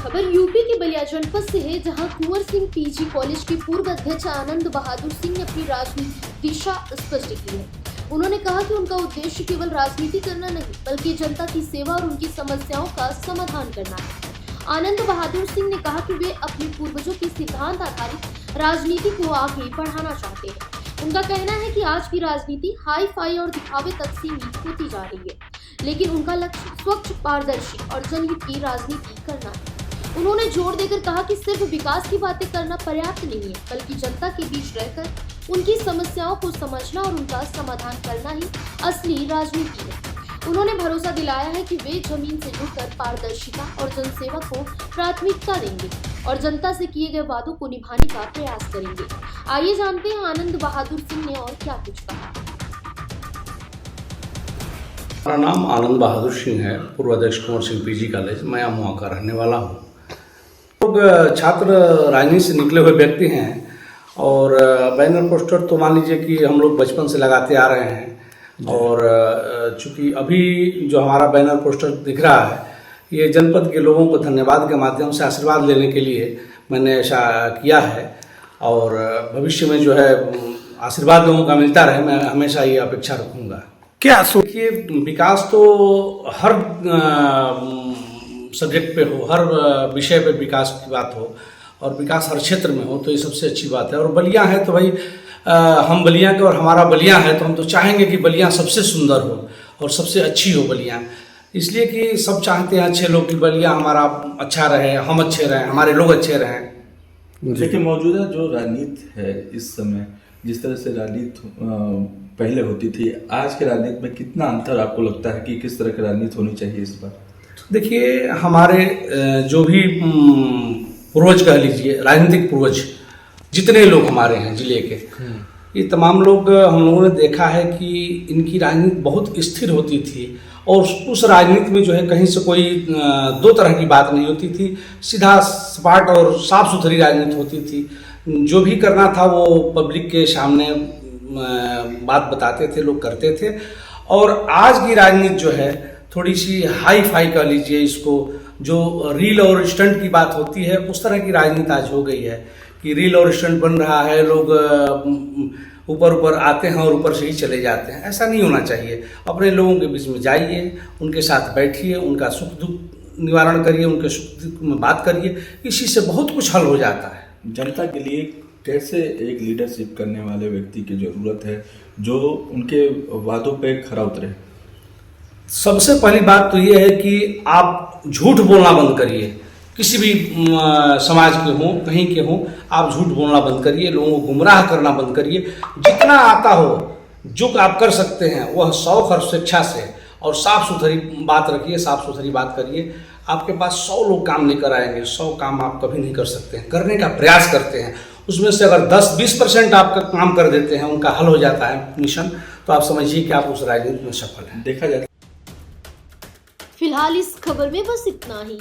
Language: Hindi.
खबर यूपी के बलिया जनपद से है, जहां कुंवर सिंह पीजी कॉलेज के पूर्व अध्यक्ष आनंद बहादुर सिंह ने अपनी राजनीतिक दिशा स्पष्ट की है। उन्होंने कहा कि उनका उद्देश्य केवल राजनीति करना नहीं, बल्कि जनता की सेवा और उनकी समस्याओं का समाधान करना है। आनंद बहादुर सिंह ने कहा कि वे अपने पूर्वजों के सिद्धांत आधारित राजनीति को आगे बढ़ाना चाहते हैं। उनका कहना है कि आज की राजनीति हाई फाई और दिखावे तक सीमित होती जा रही है, लेकिन उनका लक्ष्य स्वच्छ, पारदर्शी और जनहित की राजनीति करना है। उन्होंने जोर देकर कहा कि सिर्फ विकास की बातें करना पर्याप्त नहीं है, बल्कि जनता के बीच रहकर उनकी समस्याओं को समझना और उनका समाधान करना ही असली राजनीति है। उन्होंने भरोसा दिलाया है कि वे जमीन से जुड़कर पारदर्शिता और जनसेवा को प्राथमिकता देंगे और जनता से किए गए वादों को निभाने का प्रयास करेंगे। आइए जानते हैं आनंद बहादुर सिंह ने और क्या कुछ कहा। मेरा नाम आनंद बहादुर सिंह है, पूर्व अध्यक्ष कुंवर सिंह पीजी कॉलेज। मैं अमवा का रहने वाला हूँ। लोग छात्र राजनीति से निकले हुए व्यक्ति हैं और बैनर पोस्टर तो मान लीजिए कि हम लोग बचपन से लगाते आ रहे हैं। और चूंकि अभी जो हमारा बैनर पोस्टर दिख रहा है, ये जनपद के लोगों को धन्यवाद के माध्यम से आशीर्वाद लेने के लिए मैंने ऐसा किया है। और भविष्य में जो है आशीर्वाद लोगों का मिलता रहे, मैं हमेशा ये अपेक्षा रखूँगा। क्या देखिए, विकास तो हर सब्जेक्ट पे हो, हर विषय पे विकास की बात हो और विकास हर क्षेत्र में हो, तो ये सबसे अच्छी बात है। और बलिया है तो भाई हम बलिया के और हमारा बलिया है तो हम तो चाहेंगे कि बलिया सबसे सुंदर हो और सबसे अच्छी हो बलिया, इसलिए कि सब चाहते हैं अच्छे लोग कि बलिया हमारा अच्छा रहे, हम अच्छे रहें, हमारे लोग अच्छे रहें। देखिए, मौजूदा जो राजनीति है इस समय, जिस तरह से राजनीति पहले होती थी, आज के राजनीति में कितना अंतर आपको लगता है कि किस तरह की राजनीति होनी चाहिए इस बार? देखिए, हमारे जो भी पूर्वज कह लीजिए, राजनीतिक पूर्वज जितने लोग हमारे हैं जिले के, ये तमाम लोग हम लोगों ने देखा है कि इनकी राजनीति बहुत स्थिर होती थी और उस राजनीति में जो है कहीं से कोई दो तरह की बात नहीं होती थी। सीधा सपाट और साफ सुथरी राजनीति होती थी। जो भी करना था वो पब्लिक के सामने बात बताते थे, लोग करते थे। और आज की राजनीति जो है थोड़ी सी हाई फाई कह लीजिए इसको, जो रील और स्टंट की बात होती है, उस तरह की राजनीति आज हो गई है कि रील और स्टंट बन रहा है, लोग ऊपर ऊपर आते हैं और ऊपर से ही चले जाते हैं। ऐसा नहीं होना चाहिए। अपने लोगों के बीच में जाइए, उनके साथ बैठिए, उनका सुख दुख निवारण करिए, उनके सुख दुख में बात करिए, इसी से बहुत कुछ हल हो जाता है। जनता के लिए कैसे एक लीडरशिप करने वाले व्यक्ति की जरूरत है जो उनके वादों पे खरा उतरे? सबसे पहली बात तो ये है कि आप झूठ बोलना बंद करिए। किसी भी समाज के हों, कहीं के हों, आप झूठ बोलना बंद करिए, लोगों को गुमराह करना बंद करिए। जितना आता हो, जो आप कर सकते हैं वह शौक और स्वेच्छा से और साफ सुथरी बात रखिए, साफ सुथरी बात करिए। आपके पास 100 लोग काम लेकर आएंगे, 100 काम आप कभी नहीं कर सकते हैं। करने का प्रयास करते हैं, उसमें से अगर 10-20% आपका काम कर देते हैं, उनका हल हो जाता है मिशन, तो आप समझिए कि आप उस राजनीति में सफल हैं। देखा जाए फिलहाल इस खबर में बस इतना ही।